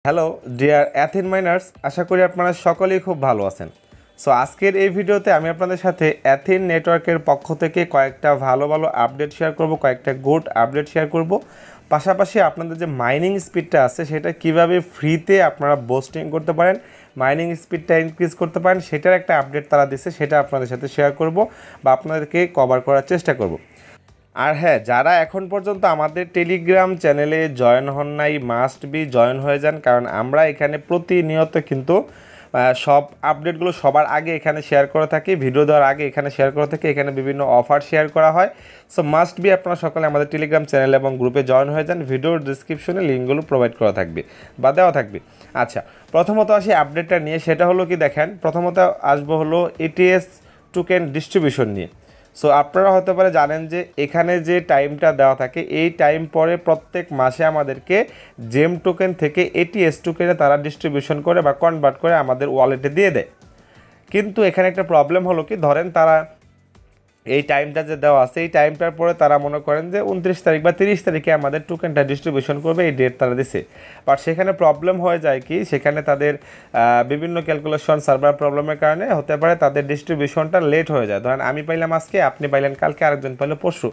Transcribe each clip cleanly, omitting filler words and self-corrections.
Hello dear অ্যাথিন minors, আশা করি আপনারা সকলেই খুব ভালো আছেন। সো আজকের এই ভিডিওতে আমি আপনাদের সাথে অ্যাথিন নেটওয়ার্কের পক্ষ থেকে কয়েকটা ভালো ভালো আপডেট শেয়ার করব, কয়েকটা গুড আপডেট শেয়ার করব। পাশাপাশি আপনাদের যে মাইনিং স্পিডটা আছে সেটা কিভাবে ফ্রিতে আপনারা বোস্টিং করতে পারেন, মাইনিং স্পিডটা ইনক্রিজ করতে পারেন, সেটার একটা আপডেট তারা দিচ্ছে, সেটা আপনাদের সাথে শেয়ার করব বা আপনাদেরকে কভার করার চেষ্টা করব। আর হ্যাঁ, যারা এখন পর্যন্ত আমাদের টেলিগ্রাম চ্যানেলে জয়েন হন নাই, মাস্ট বি জয়েন হয়ে যান, কারণ আমরা এখানে প্রতিনিয়ত কিন্তু সব আপডেটগুলো সবার আগে এখানে শেয়ার করে থাকি, ভিডিও দেওয়ার আগে এখানে শেয়ার করে থাকি, এখানে বিভিন্ন অফার শেয়ার করা হয়। সো মাস্ট বি আপনারা সকলে আমাদের টেলিগ্রাম চ্যানেল এবং গ্রুপে জয়েন হয়ে যান। ভিডিওর ডিসক্রিপশনে লিঙ্কগুলো প্রোভাইড করা থাকবে বা দেওয়া থাকবে। আচ্ছা, প্রথমত আসি আপডেটটা নিয়ে, সেটা হলো কি দেখেন, প্রথমত আসবো হলো এটিএস টোকেন ডিস্ট্রিবিউশন নিয়ে। সো আপনারা হতে পারে জানেন যে এখানে যে টাইমটা দেওয়া থাকে, এই টাইম পরে প্রত্যেক মাসে আমাদেরকে জেম টোকেন থেকে এটিএস টোকেনে তারা ডিস্ট্রিবিউশন করে বা কনভার্ট করে আমাদের ওয়ালেটে দিয়ে দেয়। কিন্তু এখানে একটা প্রবলেম হলো কি, ধরেন তারা এই টাইমটা যে দেওয়া আছে, এই টাইমটার পরে তারা মনে করেন যে 29 তারিখ বা 30 তারিখে আমাদের টোকেনটা ডিস্ট্রিবিউশন করবে, এই ডেট তারা দিছে। বাট সেখানে প্রবলেম হয়ে যায় কি, সেখানে তাদের বিভিন্ন ক্যালকুলেশন সার্ভার প্রবলেমের কারণে হতে পারে তাদের ডিস্ট্রিবিউশনটা লেট হয়ে যায়। ধরেন আমি পাইলাম আজকে, আপনি পাইলেন কালকে, আরেকজন পাইলো পরশু।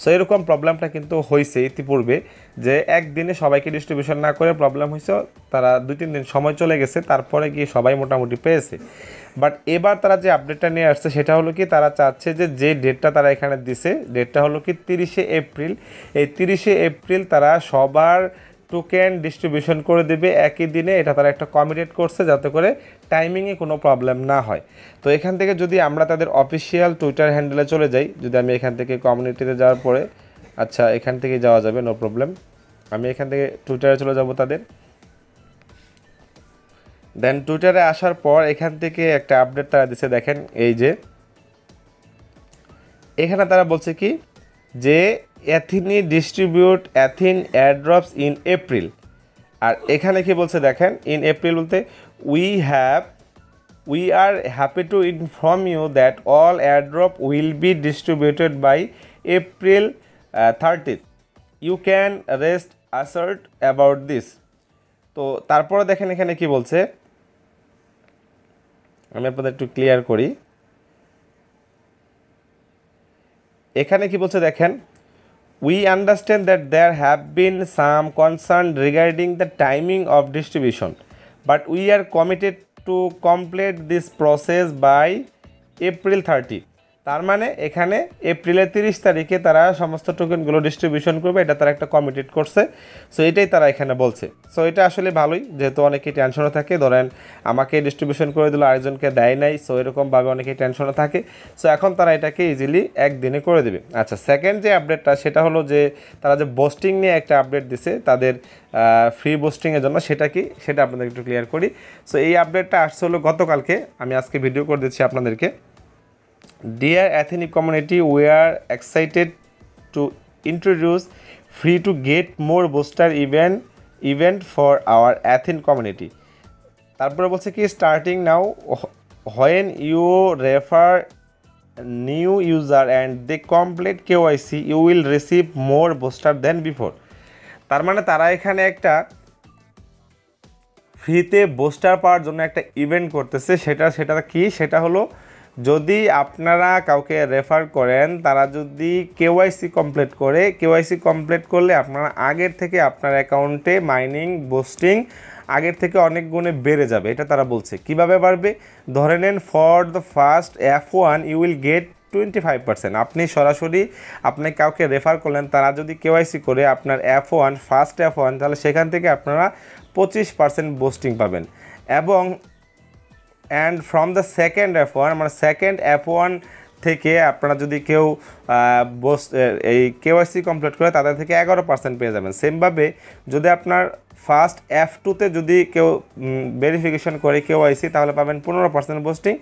সো এরকম প্রবলেমটা কিন্তু হয়েছে ইতিপূর্বে, যে একদিনে সবাইকে ডিস্ট্রিবিউশন না করে প্রবলেম হয়েছে, তারা 2-3 দিন সময় চলে গেছে, তারপরে গিয়ে সবাই মোটামুটি পেয়েছে। বাট এবার তারা যে আপডেটটা নিয়ে আসছে সেটা হলো কি, তারা চাচ্ছে যে ডেটটা তারা এখানে দিছে, ডেটটা হলো কি 30শে এপ্রিল। এই 30শে এপ্রিল তারা সবার টোকেন ডিস্ট্রিবিউশন করে দেবে একই দিনে। এটা তারা একটা কমিটেড করছে যাতে করে টাইমিংয়ে কোনো প্রবলেম না হয়। তো এখান থেকে যদি আমরা তাদের অফিসিয়াল টুইটার হ্যান্ডেলে চলে যাই, যদি আমি এখান থেকে কমিউনিটিতে যাওয়ার পরে, আচ্ছা এখান থেকে যাওয়া যাবে, নো প্রবলেম। আমি এখান থেকে টুইটারে চলে যাব তাদের। দেন টুইটারে আসার পর এখান থেকে একটা আপডেট তারা দিচ্ছে, দেখেন এই যে এখানে তারা বলছে কি, যে Athene distribute Athene airdrops in April. আর এখানে কি বলছে দেখেন, ইন এপ্রিল বলতে we are happy to inform you that all airdrop will be distributed by April 30th। You can rest assert about this. তো তারপরে দেখেন এখানে কি বলছে, আমি আপনাদের একটু ক্লিয়ার করি। এখানে কি বলছে দেখেন, we understand that there have been some concern regarding the timing of distribution, but we are committed to complete this process by April 30। তার মানে এখানে এপ্রিলের 30 তারিখে তারা সমস্ত টোকেনগুলো ডিস্ট্রিবিউশন করবে, এটা তারা একটা কমিটেড করছে। সো এটাই তারা এখানে বলছে। সো এটা আসলে ভালোই, যেহেতু অনেকেই টেনশনে থাকে, ধরেন আমাকে ডিস্ট্রিবিউশন করে দিল, আরেকজনকে দেয় নাই, সো এরকমভাবে অনেকেই টেনশনে থাকে। সো এখন তারা এটাকে ইজিলি একদিনে করে দেবে। আচ্ছা, সেকেন্ড যে আপডেটটা সেটা হলো যে তারা যে বোস্টিং নিয়ে একটা আপডেট দিছে তাদের ফ্রি বোস্টিংয়ের জন্য, সেটা কি সেটা আপনাদের একটু ক্লিয়ার করি। সো এই আপডেটটা আসছে হলো গতকালকে, আমি আজকে ভিডিও করে দিচ্ছি আপনাদেরকে। Dear Athene community, we are excited to introduce free to get more booster event for our Athene community. তারপরে বলছে কি, starting now when you refer new user and they complete KYC you will receive more booster than before। তার মানে তারা এখানে একটা ফ্রিতে booster পাওয়ার জন্য একটা ইভেন্ট করতেছে। সেটা কি, সেটা হলো যদি আপনারা কাউকে রেফার করেন, তারা যদি কেওয়াইসি কমপ্লিট করে, কেওয়াইসি কমপ্লিট করলে আপনারা আগের থেকে আপনার অ্যাকাউন্টে মাইনিং বুস্টিং আগের থেকে অনেক গুণে বেড়ে যাবে। এটা তারা বলছে। কিভাবে বাড়বে, ধরে নেন for the first F1 you will get 25%। আপনি সরাসরি আপনি কাউকে রেফার করলেন, তারা যদি কেওয়াইসি করে আপনার ফার্স্ট F1, তাহলে সেখান থেকে আপনারা 25% বুস্টিং পাবেন। এবং and from the second F1, মানে সেকেন্ড F1 থেকে আপনারা যদি কেউ এই কেওয়াইসি কমপ্লিট করে, তাদের থেকে 11% পেয়ে যাবেন। সেমভাবে যদি আপনার ফার্স্ট F2তে যদি কেউ ভেরিফিকেশন করে কেওয়াইসি, তাহলে পাবেন 15% বুস্টিং,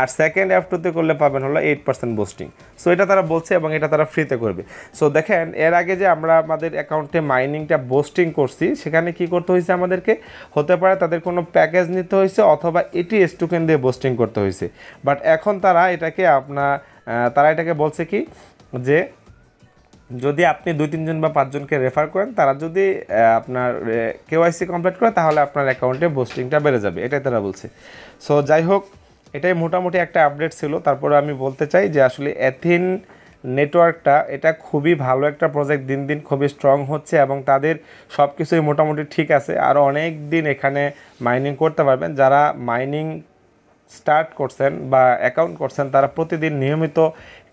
আর সেকেন্ড F2তে করলে পাবেন হলো 8% বুস্টিং। সো এটা তারা বলছে এবং এটা তারা ফ্রিতে করবে। সো দেখেন, এর আগে যে আমরা আমাদের অ্যাকাউন্টে মাইনিংটা বুস্টিং করছি, সেখানে কি করতে হয়েছে আমাদেরকে, হতে পারে তাদের কোনো প্যাকেজ নিতে হয়েছে অথবা এটিএস টোকেন দিয়ে বুস্টিং করতে হয়েছে। বাট এখন তারা এটাকে তারা এটাকে বলছে কি, যে যদি আপনি 2-3 জন বা 5 জনকে রেফার করেন, তারা যদি আপনার কেওয়াইসি কমপ্লিট করে, তাহলে আপনার অ্যাকাউন্টে বুস্টিংটা বেড়ে যাবে, এটাই তারা বলছে। সো যাই হোক, এটাই মোটামুটি একটা আপডেট ছিল। তারপরে আমি বলতে চাই যে আসলে অ্যাথিন নেটওয়ার্কটা এটা খুবই ভালো একটা প্রজেক্ট, দিন দিন খুবই স্ট্রং হচ্ছে এবং তাদের সব কিছুই মোটামুটি ঠিক আছে। আরও অনেক দিন এখানে মাইনিং করতে পারবেন। যারা মাইনিং স্টার্ট করছেন বা অ্যাকাউন্ট করছেন, তারা প্রতিদিন নিয়মিত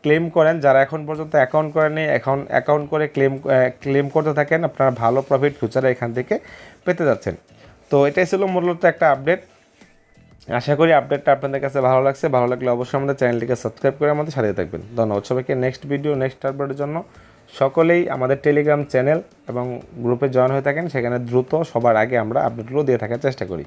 ক্লেম করেন। যারা এখন পর্যন্ত অ্যাকাউন্ট করেনি, এখন অ্যাকাউন্ট করে ক্লেম করতে থাকেন, আপনারা ভালো প্রফিট ফিউচারে এখান থেকে পেতে যাচ্ছেন। তো এটাই ছিল মূলত একটা আপডেট। আশা করি আপডেটটা আপনাদের কাছে ভালো লাগছে। ভালো লাগলে অবশ্যই আমাদের চ্যানেলটিকে সাবস্ক্রাইব করে আমাদের সাথে থাকবেন। ধন্যবাদ সবাইকে। নেক্সট ভিডিও, নেক্সট আপডেটের জন্য সকলেই আমাদের টেলিগ্রাম চ্যানেল এবং গ্রুপে জয়েন হয়ে থাকেন, সেখানে দ্রুত সবার আগে আমরা আপডেটগুলো দিয়ে থাকার চেষ্টা করি।